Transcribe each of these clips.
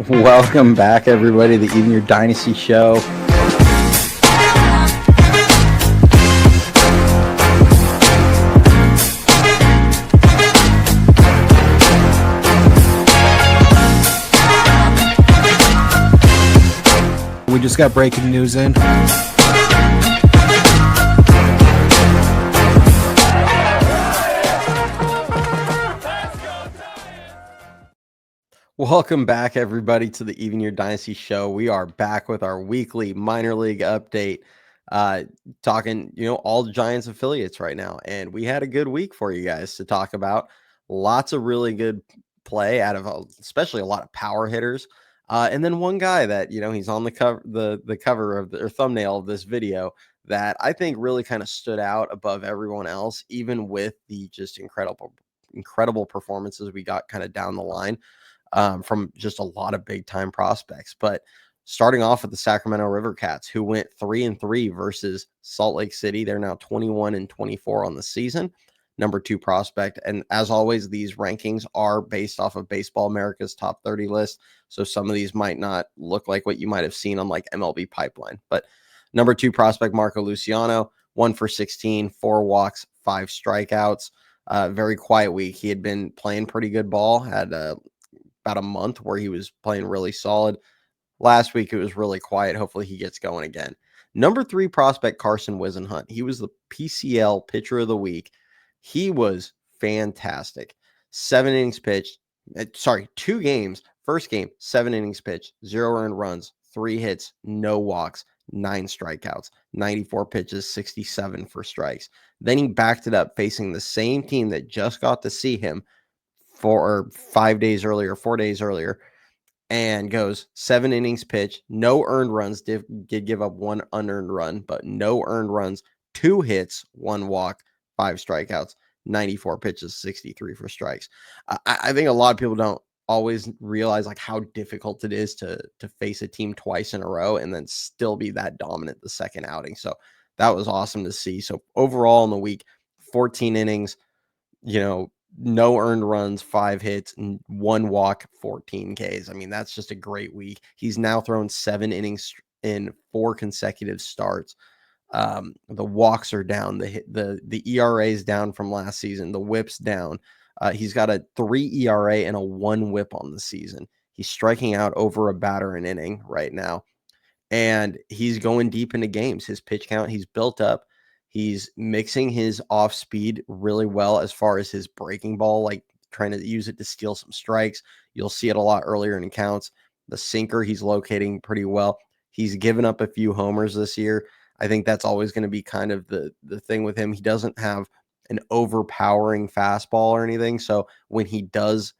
Welcome back, everybody, to the Even Your Dynasty show. We just got breaking news in. Welcome back, everybody, to the Even Your Dynasty show. We are back with our weekly minor league update, talking, all Giants affiliates right now. And we had a good week for you guys to talk about. Lots of really good play out of, especially a lot of power hitters. And then one guy that, he's on the cover, the cover of or thumbnail of this video that I think really kind of stood out above everyone else, even with the just incredible performances we got kind of down the line. From just a lot of big time prospects. But starting off with the Sacramento River Cats, who went 3-3 versus Salt Lake City. They're now 21-24 on the season. Number 2 prospect. And as always, these rankings are based off of Baseball America's top 30 list. So some of these might not look like what you might have seen on like MLB Pipeline. But number 2 prospect, Marco Luciano, 1 for 16, 4 walks, 5 strikeouts. Very quiet week. He had been playing pretty good ball, had about a month where he was playing really solid. Last week, it was really quiet. Hopefully he gets going again. Number 3 prospect, Carson Whisenhunt. He was the PCL pitcher of the week. He was fantastic. 7 innings pitched. 2 games. First game, 7 innings pitched, 0 earned runs, 3 hits, no walks, 9 strikeouts, 94 pitches, 67 for strikes. Then he backed it up facing the same team that just got to see him 4 days earlier, and goes 7 innings pitched, no earned runs, did give up 1 unearned run, but no earned runs, 2 hits, 1 walk, 5 strikeouts, 94 pitches, 63 for strikes. I think a lot of people don't always realize like how difficult it is to face a team twice in a row and then still be that dominant the second outing. So that was awesome to see. So overall in the week, 14 innings, no earned runs, 5 hits, and 1 walk, 14 Ks. I mean, that's just a great week. He's now thrown 7 innings in 4 consecutive starts. The walks are down. The ERA is down from last season. The whip's down. He's got a 3 ERA and a 1 whip on the season. He's striking out over a batter an inning right now. And he's going deep into games. His pitch count, he's built up. He's mixing his off speed really well as far as his breaking ball, like trying to use it to steal some strikes. You'll see it a lot earlier in counts. The sinker, he's locating pretty well. He's given up a few homers this year. I think that's always going to be kind of the thing with him. He doesn't have an overpowering fastball or anything. So when he does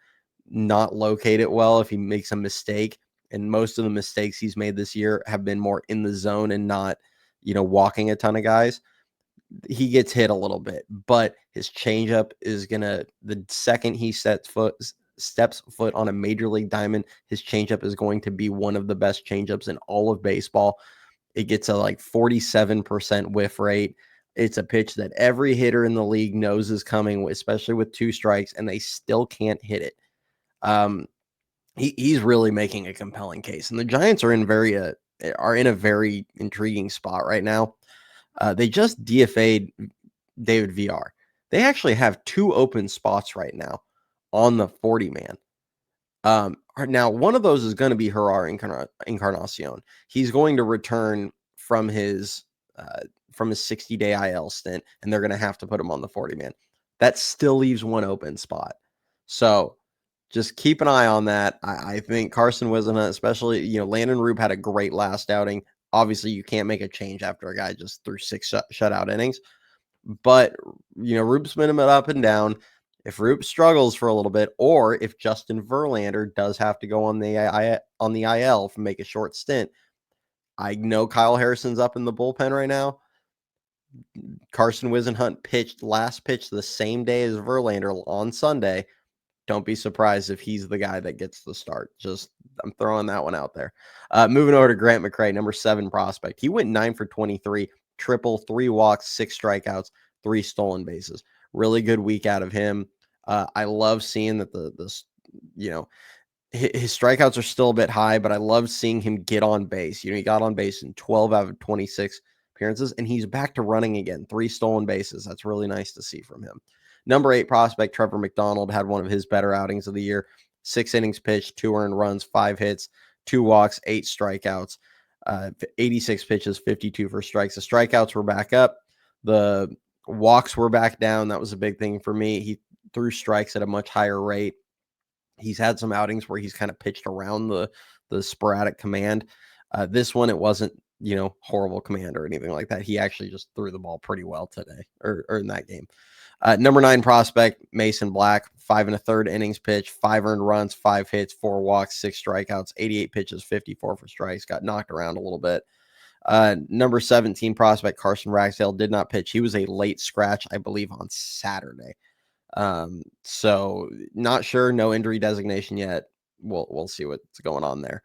not locate it well, if he makes a mistake, and most of the mistakes he's made this year have been more in the zone and not, walking a ton of guys, he gets hit a little bit. But his changeup is the second he steps foot on a major league diamond, his changeup is going to be one of the best changeups in all of baseball. It gets a like 47% whiff rate. It's a pitch that every hitter in the league knows is coming, especially with 2 strikes, and they still can't hit it. He's really making a compelling case, and the Giants are in a very intriguing spot right now. They just DFA'd David VR. They actually have 2 open spots right now on the 40-man. Now one of those is going to be Gerard Encarnacion. He's going to return from his 60-day IL stint, and they're going to have to put him on the 40-man. That still leaves 1 open spot. So just keep an eye on that. I think Carson Whisenhunt, especially, Landon Roop had a great last outing. Obviously, you can't make a change after a guy just threw 6 shutout innings. But, Roop's been up and down. If Roop struggles for a little bit, or if Justin Verlander does have to go on the IL to make a short stint, I know Kyle Harrison's up in the bullpen right now. Carson Whisenhunt last pitch the same day as Verlander on Sunday. Don't be surprised if he's the guy that gets the start. I'm throwing that one out there. Moving over to Grant McCray, number 7 prospect. He went 9 for 23, triple, 3 walks, 6 strikeouts, 3 stolen bases. Really good week out of him. I love seeing that his strikeouts are still a bit high, but I love seeing him get on base. He got on base in 12 out of 26 appearances, and he's back to running again. 3 stolen bases. That's really nice to see from him. Number 8 prospect Trevor McDonald had one of his better outings of the year. 6 innings pitched, 2 earned runs, 5 hits, 2 walks, 8 strikeouts, 86 pitches, 52 for strikes. The strikeouts were back up. The walks were back down. That was a big thing for me. He threw strikes at a much higher rate. He's had some outings where he's kind of pitched around the sporadic command. This one, it wasn't, horrible command or anything like that. He actually just threw the ball pretty well today or in that game. Number 9 prospect, Mason Black, 5 1/3 innings pitched, 5 earned runs, 5 hits, 4 walks, 6 strikeouts, 88 pitches, 54 for strikes, got knocked around a little bit. Number 17 prospect, Carson Ragsdale, did not pitch. He was a late scratch, I believe, on Saturday. So not sure, no injury designation yet. We'll see what's going on there.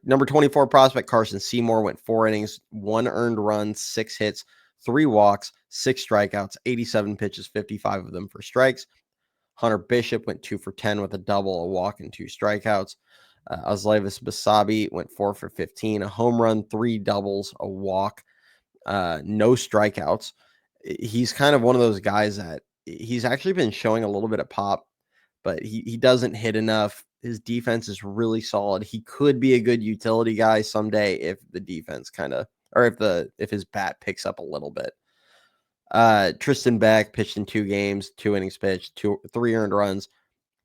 Number 24 prospect Carson Seymour went 4 innings, 1 earned run, 6 hits, 3 walks, 6 strikeouts, 87 pitches, 55 of them for strikes. Hunter Bishop went 2 for 10 with a double, a walk, and 2 strikeouts. Oslevis Basabi went 4 for 15, a home run, 3 doubles, a walk, no strikeouts. He's kind of one of those guys that he's actually been showing a little bit of pop, but he doesn't hit enough. His defense is really solid. He could be a good utility guy someday if the defense if his bat picks up a little bit. Tristan Beck pitched in 2 games, 2 innings pitched, 3 earned runs,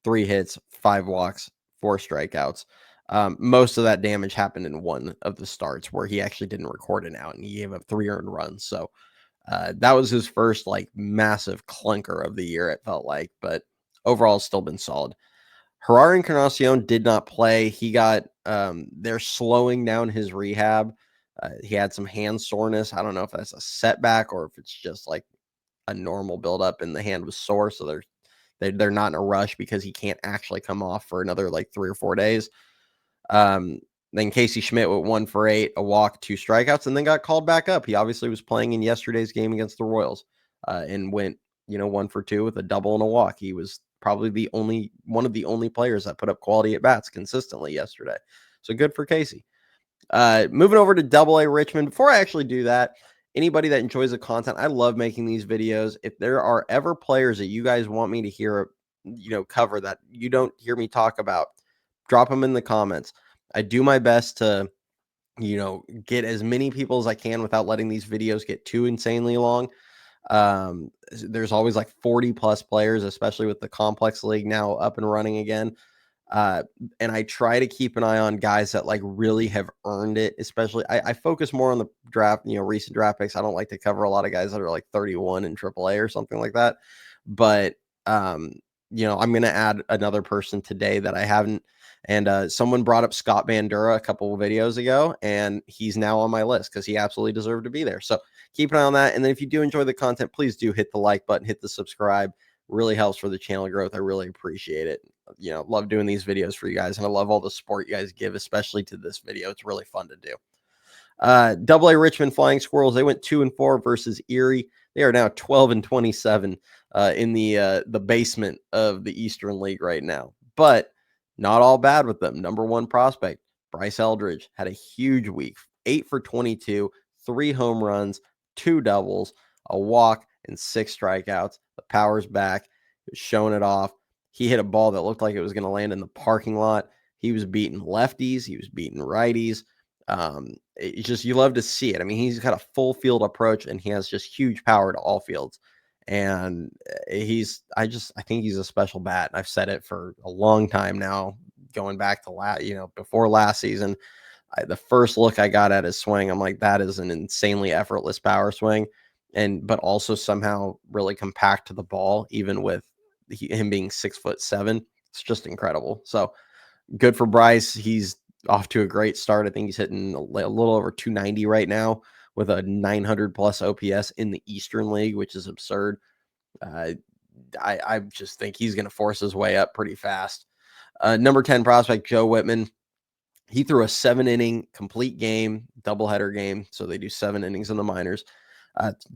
3 hits, 5 walks, 4 strikeouts. Most of that damage happened in one of the starts where he actually didn't record an out and he gave up 3 earned runs. So that was his first massive clunker of the year, it felt like, but overall still been solid. Gerard Encarnacion did not play. He got they're slowing down his rehab. He had some hand soreness. I don't know if that's a setback or if it's just like a normal buildup and the hand was sore, so they're not in a rush because he can't actually come off for another 3 or 4 days. Then Casey Schmidt went 1 for 8, a walk, 2 strikeouts, and then got called back up. He obviously was playing in yesterday's game against the Royals and went 1 for 2 with a double and a walk. He was probably one of the only players that put up quality at bats consistently yesterday. So good for Casey. Moving over to AA Richmond. Before I actually do that, anybody that enjoys the content, I love making these videos. If there are ever players that you guys want me to hear, cover that you don't hear me talk about, drop them in the comments. I do my best to, get as many people as I can without letting these videos get too insanely long. There's always 40 plus players, especially with the complex league now up and running again. And I try to keep an eye on guys that really have earned it. Especially I focus more on the draft, recent draft picks. I don't like to cover a lot of guys that are 31 in AAA or something like that. But, I'm going to add another person today that I haven't. And someone brought up Scott Bandura a couple of videos ago, and he's now on my list because he absolutely deserved to be there. So keep an eye on that. And then if you do enjoy the content, please do hit the like button, hit the subscribe. Really helps for the channel growth. I really appreciate it. Love doing these videos for you guys, and I love all the support you guys give, especially to this video. It's really fun to do. AA Richmond Flying Squirrels, they went 2-4 versus Erie. They are now 12-27 in the basement of the Eastern League right now. But not all bad with them. Number 1 prospect, Bryce Eldridge, had a huge week. 8 for 22, 3 home runs, 2 doubles, a walk, and 6 strikeouts. The power's back. He was showing it off. He hit a ball that looked like it was going to land in the parking lot. He was beating lefties. He was beating righties. It's just, you love to see it. I mean, he's got a full field approach and he has just huge power to all fields. And I think he's a special bat. And I've said it for a long time now, going back to before last season. The first look I got at his swing, I'm like, that is an insanely effortless power swing. But also somehow really compact to the ball, even with him being 6'7". It's just incredible. So good for Bryce. He's off to a great start. I think he's hitting a little over 290 right now with a 900 plus OPS in the Eastern League, which is absurd. I just think he's going to force his way up pretty fast. Number 10 prospect, Joe Whitman. He threw a 7-inning complete game, doubleheader game. So they do 7 innings in the minors.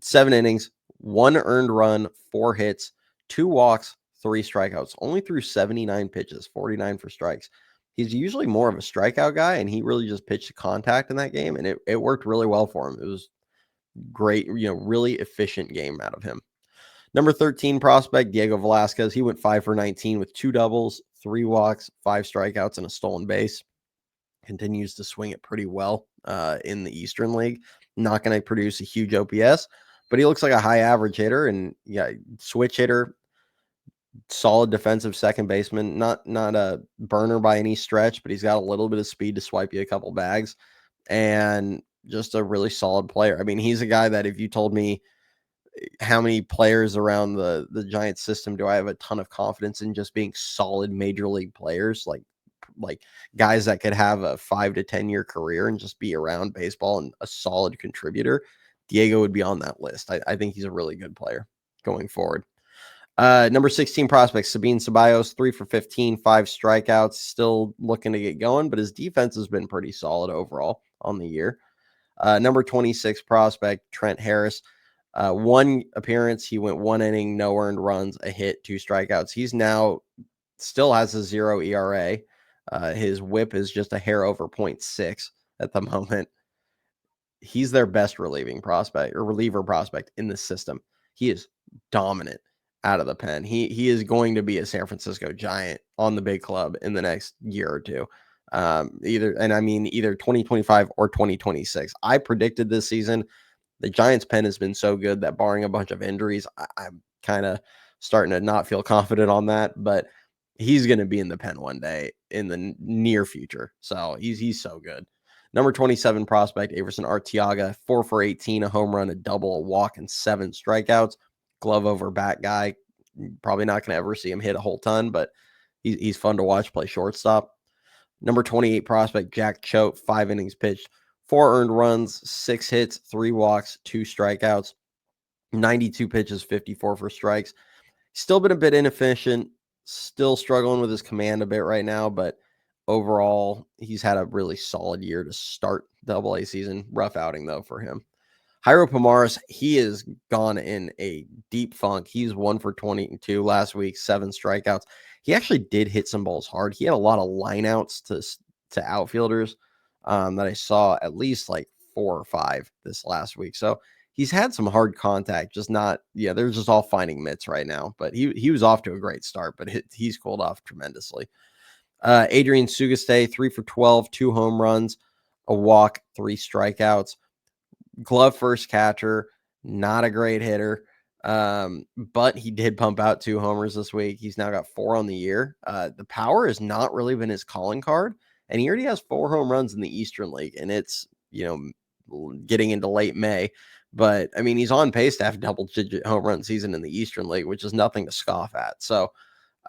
7 innings, 1 earned run, 4 hits, 2 walks, 3 strikeouts, only threw 79 pitches, 49 for strikes. He's usually more of a strikeout guy, and he really just pitched to contact in that game, and it worked really well for him. It was great, really efficient game out of him. Number 13 prospect, Diego Velasquez. He went 5 for 19 with 2 doubles, 3 walks, 5 strikeouts, and a stolen base. Continues to swing it pretty well in the Eastern League. Not going to produce a huge OPS, but he looks like a high average hitter and switch hitter, solid defensive second baseman. Not a burner by any stretch, but he's got a little bit of speed to swipe you a couple bags, and just a really solid player. I mean, he's a guy that if you told me how many players around the Giants system do I have a ton of confidence in just being solid major league players, like guys that could have a 5 to 10 year career and just be around baseball and a solid contributor, Diego would be on that list. I think he's a really good player going forward. Number 16 prospect, Sabine Ceballos, 3 for 15, 5 strikeouts, still looking to get going, but his defense has been pretty solid overall on the year. Number 26 prospect, Trent Harris, 1 appearance. He went 1 inning, no earned runs, a hit, 2 strikeouts. He's now still has a 0 ERA. His whip is just a hair over 0.6 at the moment. He's their best reliever prospect in the system. He is dominant out of the pen. He is going to be a San Francisco Giant on the big club in the next year or two. Either 2025 or 2026. I predicted this season. The Giants pen has been so good that barring a bunch of injuries, I'm kind of starting to not feel confident on that, but he's going to be in the pen one day in the near future. So he's so good. Number 27 prospect, Averson Arteaga, 4 for 18, a home run, a double, a walk, and 7 strikeouts. Glove over bat guy. Probably not going to ever see him hit a whole ton, but he's fun to watch play shortstop. Number 28 prospect, Jack Choate, 5 innings pitched, 4 earned runs, 6 hits, 3 walks, 2 strikeouts, 92 pitches, 54 for strikes. Still been a bit inefficient, still struggling with his command a bit right now, but overall, he's had a really solid year to start the AA season. Rough outing, though, for him. Jairo Pomares, he is gone in a deep funk. He's 1 for 22 last week, 7 strikeouts. He actually did hit some balls hard. He had a lot of lineouts to outfielders that I saw, at least like 4 or 5 this last week. So he's had some hard contact, just not, they're just all finding mitts right now. But he was off to a great start, but he's cooled off tremendously. Adrian Sugastey, 3 for 12, 2 home runs, a walk, 3 strikeouts. Glove first catcher, not a great hitter, but he did pump out 2 homers this week. He's now got 4 on the year. The power has not really been his calling card, and he already has 4 home runs in the Eastern League, and it's, getting into late May. But, I mean, he's on pace to have double-digit home run season in the Eastern League, which is nothing to scoff at. So,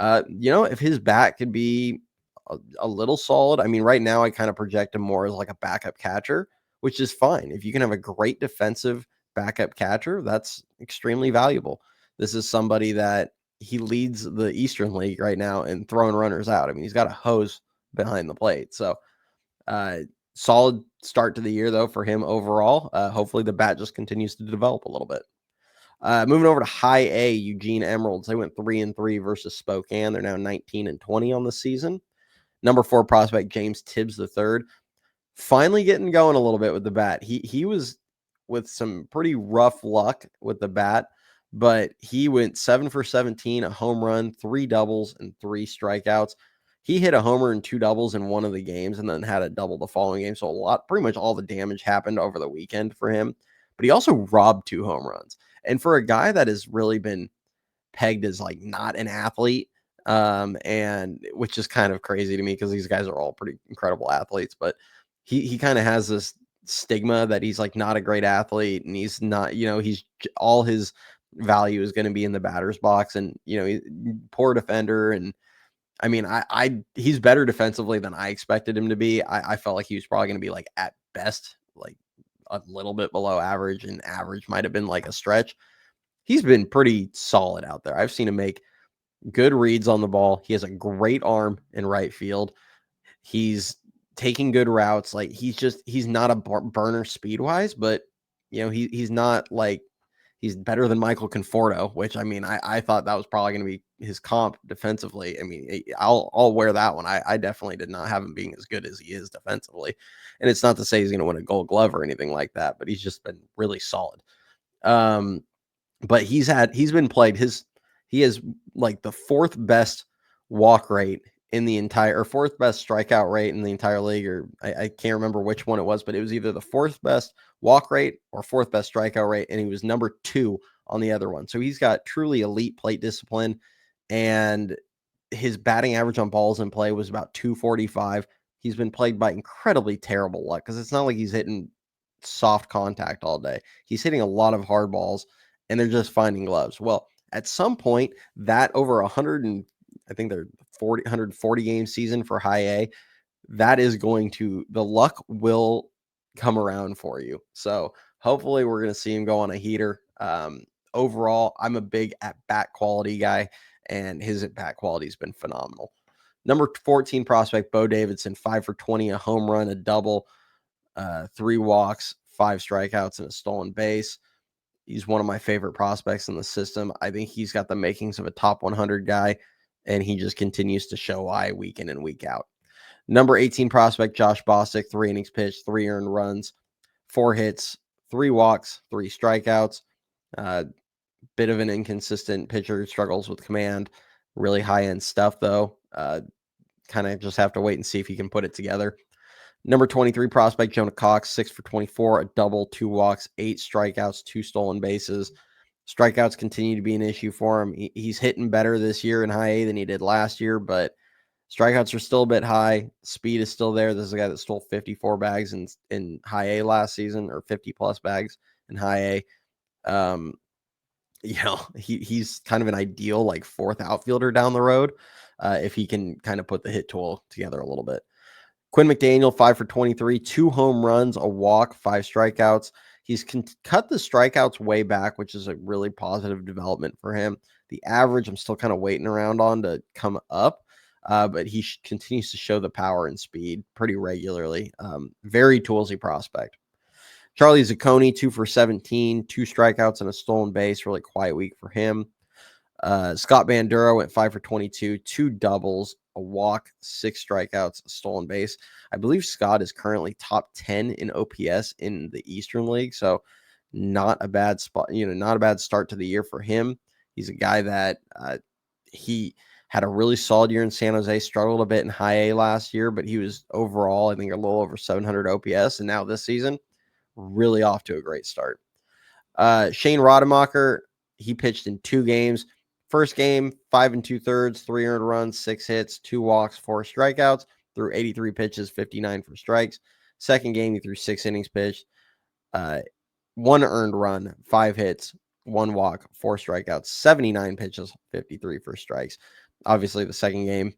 if his bat could be a little solid, I mean, right now I kind of project him more as like a backup catcher, which is fine. If you can have a great defensive backup catcher, that's extremely valuable. This is somebody that he leads the Eastern League right now in throwing runners out. I mean, he's got a hose behind the plate. So, solid start to the year, though, for him overall. Hopefully the bat just continues to develop a little bit. Moving over to High A, Eugene Emeralds. They went 3-3 versus Spokane. They're now 19-20 on the season. Number 4 prospect, James Tibbs III. Finally getting going a little bit with the bat. He was with some pretty rough luck with the bat, but he went 7 for 17, a home run, 3 doubles, and 3 strikeouts. He hit a homer and 2 doubles in one of the games and then had a double the following game. So pretty much all the damage happened over the weekend for him. But he also robbed 2 home runs. And for a guy that has really been pegged as like not an athlete, and which is kind of crazy to me because these guys are all pretty incredible athletes, but he kind of has this stigma that he's like not a great athlete, and he's not, he's all his value is going to be in the batter's box, and he's poor defender. And I mean, he's better defensively than I expected him to be. I felt like he was probably going to be like at best like a little bit below average, and average might have been like a stretch. He's been pretty solid out there. I've seen him make good reads on the ball. He has a great arm in right field. He's taking good routes. Like he's not a burner speed wise, but he's not like He's better than Michael Conforto, which, I mean, I thought that was probably going to be his comp defensively. I mean, I'll wear that one. I definitely did not have him being as good as he is defensively. And it's not to say he's going to win a Gold Glove or anything like that, but he's just been really solid. But he has like the fourth best walk rate in the entire, or fourth best strikeout rate in the entire league, or I can't remember which one it was, but it was either the fourth best walk rate or fourth best strikeout rate, and he was number 2 on the other one. So he's got truly elite plate discipline, and his batting average on balls in play was about 245. He's been plagued by incredibly terrible luck because it's not like he's hitting soft contact all day. He's hitting a lot of hard balls, and they're just finding gloves. Well, at some point, that over 100 and I think they're 140 game season for high A, that is going to, the luck will come around for you. So hopefully we're going to see him go on a heater. Overall, I'm a big at bat quality guy, and his at bat quality has been phenomenal. Number 14 prospect, Bo Davidson, 5 for 20, a home run, a double, 3 walks, 5 strikeouts, and a stolen base. He's one of my favorite prospects in the system. I think he's got the makings of a top 100 guy, and he just continues to show why week in and week out. Number 18 prospect, Josh Bostic, 3 innings pitched, 3 earned runs, 4 hits, 3 walks, 3 strikeouts. Bit of an inconsistent pitcher, struggles with command, really high-end stuff, though. Kind of just have to wait and see if he can put it together. Number 23 prospect, Jonah Cox, 6 for 24, a double, 2 walks, 8 strikeouts, 2 stolen bases. Strikeouts continue to be an issue for him. He's hitting better this year in high A than he did last year, but strikeouts are still a bit high. Speed is still there. This is a guy that stole 54 bags in high A last season, or 50 plus bags in high A. He's kind of an ideal like 4th outfielder down the road if he can kind of put the hit tool together a little bit. Quinn McDaniel, 5 for 23, 2 home runs, a walk, 5 strikeouts. He's cut the strikeouts way back, which is a really positive development for him. The average, I'm still kind of waiting around on to come up, but he continues to show the power and speed pretty regularly. Very toolsy prospect. Charlie Zucconi, 2 for 17, 2 strikeouts and a stolen base. Really quiet week for him. Scott Bandura went 5 for 22, 2 doubles, a walk, 6 strikeouts, a stolen base. I believe Scott is currently top 10 in OPS in the Eastern League, so not a bad spot, not a bad start to the year for him. He's a guy that he had a really solid year in San Jose, struggled a bit in high A last year, but he was overall, I think, a little over 700 OPS, and now this season, really off to a great start. Shane Rodemacher, he pitched in 2 games. First game, 5 2/3, 3 earned runs, 6 hits, 2 walks, 4 strikeouts, threw 83 pitches, 59 for strikes. Second game, he threw 6 innings pitched, 1 earned run, 5 hits, 1 walk, 4 strikeouts, 79 pitches, 53 for strikes. Obviously, the second game,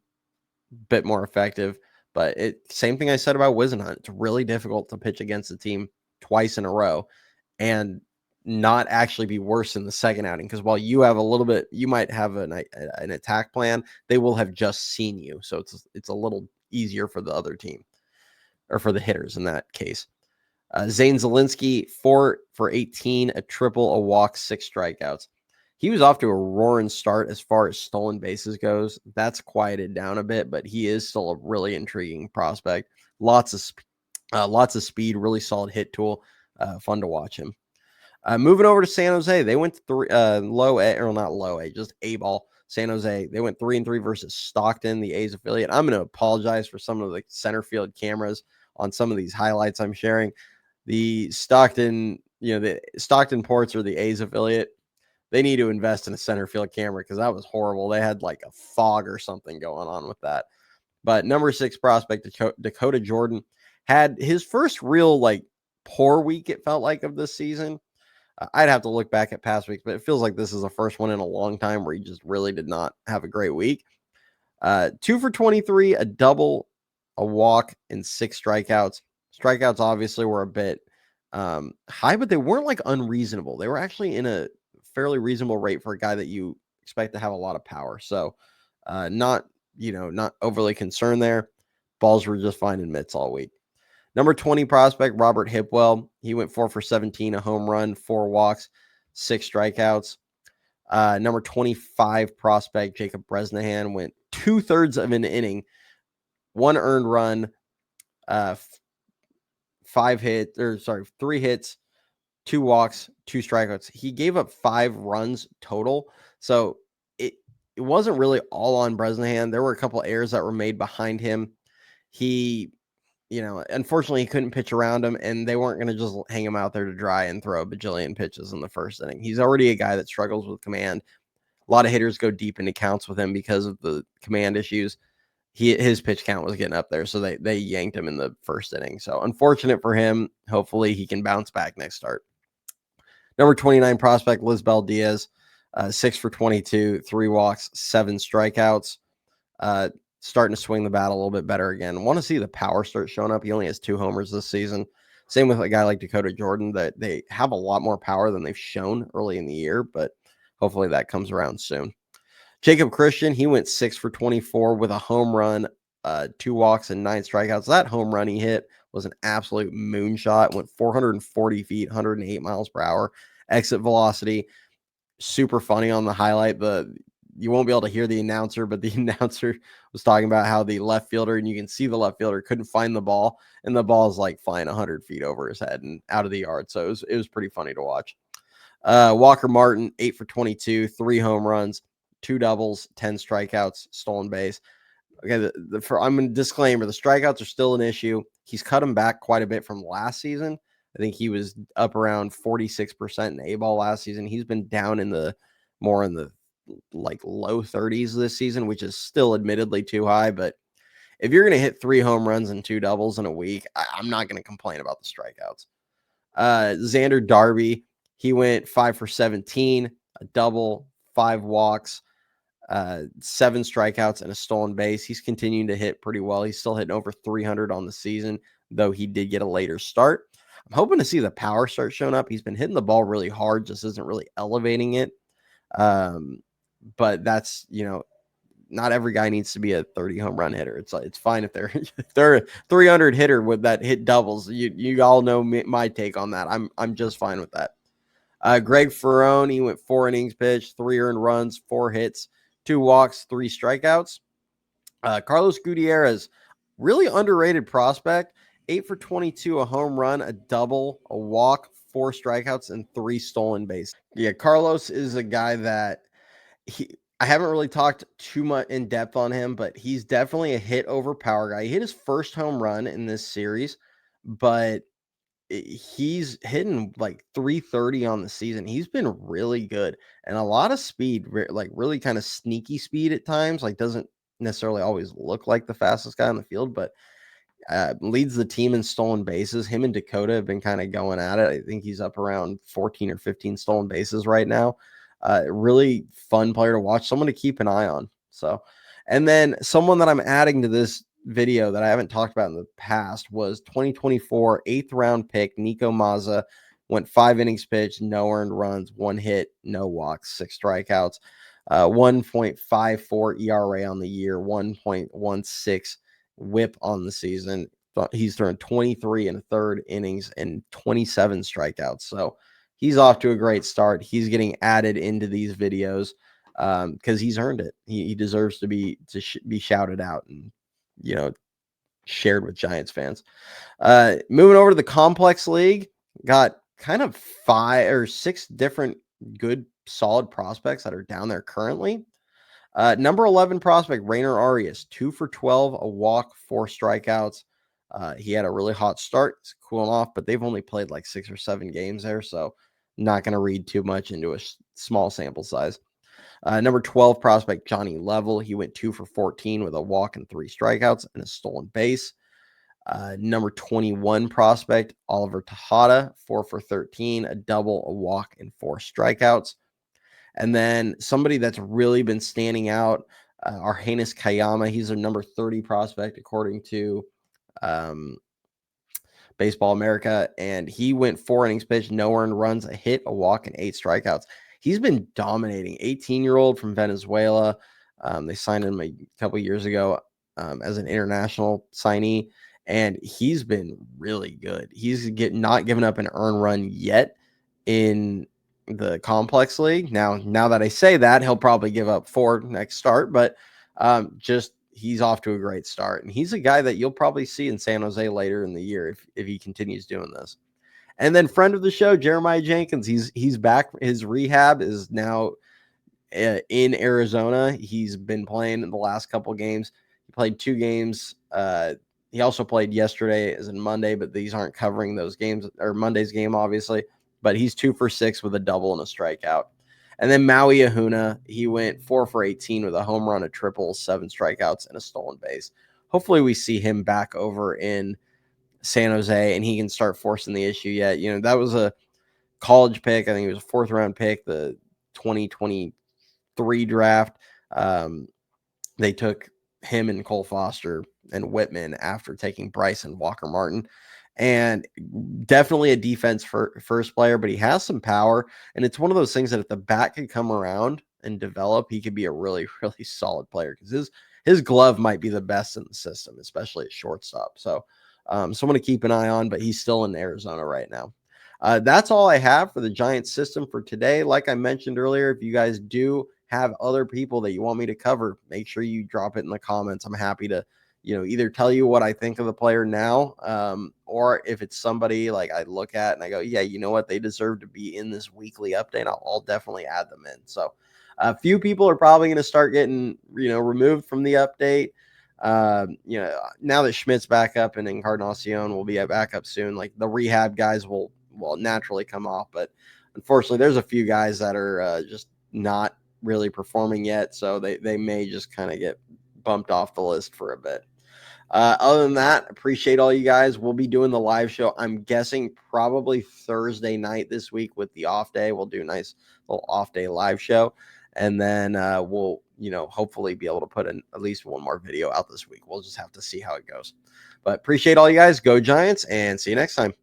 bit more effective, but same thing I said about Wisenhunt. It's really difficult to pitch against the team twice in a row and not actually be worse in the second outing, because while you have a little bit, you might have an attack plan, they will have just seen you, so it's a little easier for the other team, or for the hitters in that case. Zane Zielinski, 4 for 18, a triple, a walk, 6 strikeouts. He was off to a roaring start as far as stolen bases goes. That's quieted down a bit, but he is still a really intriguing prospect. Lots of speed, really solid hit tool. Fun to watch him. Moving over to San Jose, they went low A, or not low A, just A ball. San Jose, they went 3-3 versus Stockton, the A's affiliate. I'm going to apologize for some of the center field cameras on some of these highlights I'm sharing. The Stockton Ports, or the A's affiliate, they need to invest in a center field camera, because that was horrible. They had like a fog or something going on with that. But number 6 prospect, Dakota Jordan, had his first real poor week, it felt like, of this season. I'd have to look back at past weeks, but it feels like this is the first one in a long time where he just really did not have a great week. 2 for 23, a double, a walk, and 6 strikeouts. Strikeouts obviously were a bit high, but they weren't unreasonable. They were actually in a fairly reasonable rate for a guy that you expect to have a lot of power. So not overly concerned there. Balls were just fine in mitts all week. Number 20 prospect, Robert Hipwell. He went 4 for 17, a home run, 4 walks, 6 strikeouts. Number 25 prospect, Jacob Bresnahan, went 2/3 of an inning, 1 earned run, 3 hits, 2 walks, 2 strikeouts. He gave up 5 runs total. So it wasn't really all on Bresnahan. There were a couple errors that were made behind him. He, unfortunately, he couldn't pitch around him, and they weren't going to just hang him out there to dry and throw a bajillion pitches in the first inning. He's already a guy that struggles with command. A lot of hitters go deep into counts with him because of the command issues. His pitch count was getting up there, so they yanked him in the first inning. So unfortunate for him. Hopefully he can bounce back next start. Number 29 prospect, Lisbel Diaz, 6 for 22, 3 walks, 7 strikeouts. Starting to swing the bat a little bit better again. Want to see the power start showing up. He only has 2 homers this season. Same with a guy like Dakota Jordan, that they have a lot more power than they've shown early in the year, but hopefully that comes around soon. Jacob Christian, he went 6 for 24 with a home run, 2 walks, and 9 strikeouts. That home run he hit was an absolute moonshot. Went 440 feet, 108 miles per hour. Exit velocity, super funny on the highlight. You won't be able to hear the announcer, but the announcer was talking about how the left fielder, and you can see the left fielder couldn't find the ball, and the ball is like flying 100 feet over his head and out of the yard. So it was pretty funny to watch. Walker Martin, 8 for 22, 3 home runs, 2 doubles, 10 strikeouts, stolen base. Okay, I'm a disclaimer, the strikeouts are still an issue. He's cut them back quite a bit from last season. I think he was up around 46% in A-ball last season. He's been down in the like low 30s this season, which is still admittedly too high. But if you're going to hit 3 home runs and 2 doubles in a week, I'm not going to complain about the strikeouts. Xander Darby, he went 5 for 17, a double, 5 walks, 7 strikeouts, and a stolen base. He's continuing to hit pretty well. He's still hitting over 300 on the season, though he did get a later start. I'm hoping to see the power start showing up. He's been hitting the ball really hard, just isn't really elevating it. But that's, not every guy needs to be a 30 home run hitter. It's fine if they're a 300 hitter with that hit doubles. You all know my take on that. I'm just fine with that. Greg Ferrone, he went 4 innings pitched, 3 earned runs, 4 hits, 2 walks, 3 strikeouts. Carlos Gutierrez, really underrated prospect, 8 for 22, a home run, a double, a walk, 4 strikeouts, and 3 stolen bases. Yeah, Carlos is a guy that I haven't really talked too much in depth on him, but he's definitely a hit over power guy. He hit his first home run in this series, but he's hitting like 330 on the season. He's been really good and a lot of speed, like really kind of sneaky speed at times. Like doesn't necessarily always look like the fastest guy on the field, but leads the team in stolen bases. Him and Dakota have been kind of going at it. I think he's up around 14 or 15 stolen bases right now. Really fun player to watch, someone to keep an eye on. So, and then someone that I'm adding to this video that I haven't talked about in the past was 2024 8th round pick Nico Mazza. Went 5 innings pitched, no earned runs, 1 hit, no walks, 6 strikeouts, 1.54 ERA on the year, 1.16 whip on the season. He's thrown 23 and a third innings and 27 strikeouts. So he's off to a great start. He's getting added into these videos because he's earned it. He deserves to be shouted out and shared with Giants fans. Moving over to the Complex League, got kind of 5 or 6 different good solid prospects that are down there currently. Number 11 prospect, Rainer Arias, 2 for 12, a walk, 4 strikeouts. He had a really hot start. It's cooling off, but they've only played like 6 or 7 games there, so not going to read too much into a small sample size. Number 12 prospect, Johnny Level. He went 2 for 14 with a walk and 3 strikeouts and a stolen base. Number 21 prospect, Oliver Tejada, 4 for 13, a double, a walk, and 4 strikeouts. And then somebody that's really been standing out, Argenis Kayama. He's a number 30 prospect according to Baseball America, and he went 4 innings pitched, no earned runs, a hit, a walk, and 8 strikeouts. He's been dominating. 18-year-old from Venezuela. They signed him a couple years ago as an international signee, and he's been really good. He's not given up an earned run yet in the complex league. Now that I say that, he'll probably give up 4 next start, but just he's off to a great start, and he's a guy that you'll probably see in San Jose later in the year if he continues doing this. And then friend of the show, Jeremiah Jenkins, he's back. His rehab is now in Arizona. He's been playing in the last couple games. He played 2 games. He also played yesterday as in Monday, but these aren't covering those games or Monday's game, obviously. But he's 2 for 6 with a double and a strikeout. And then Maui Ahuna, he went 4 for 18 with a home run, a triple, 7 strikeouts, and a stolen base. Hopefully we see him back over in San Jose and he can start forcing the issue yet. You know, that was a college pick. I think it was a 4th round pick, the 2023 draft. They took him and Cole Foster and Whitman after taking Bryce and Walker Martin. And definitely a defense first player, but he has some power. And it's one of those things that if the bat could come around and develop, he could be a really, really solid player because his glove might be the best in the system, especially at shortstop. So someone to keep an eye on, but he's still in Arizona right now. That's all I have for the Giants system for today. Like I mentioned earlier, if you guys do have other people that you want me to cover, make sure you drop it in the comments. I'm happy to, either tell you what I think of the player now, or if it's somebody like I look at and I go, yeah, you know what, they deserve to be in this weekly update. I'll definitely add them in. So a few people are probably going to start getting, removed from the update. Now that Schmidt's back up and Encarnacion will be back up soon, like the rehab guys will naturally come off. But unfortunately, there's a few guys that are just not really performing yet, so they may just kind of get bumped off the list for a bit. Other than that, appreciate all you guys. We'll be doing the live show, I'm guessing probably Thursday night this week with the off day. We'll do a nice little off day live show, and then we'll hopefully be able to put in at least one more video out this week. We'll just have to see how it goes. But appreciate all you guys. Go Giants, and see you next time.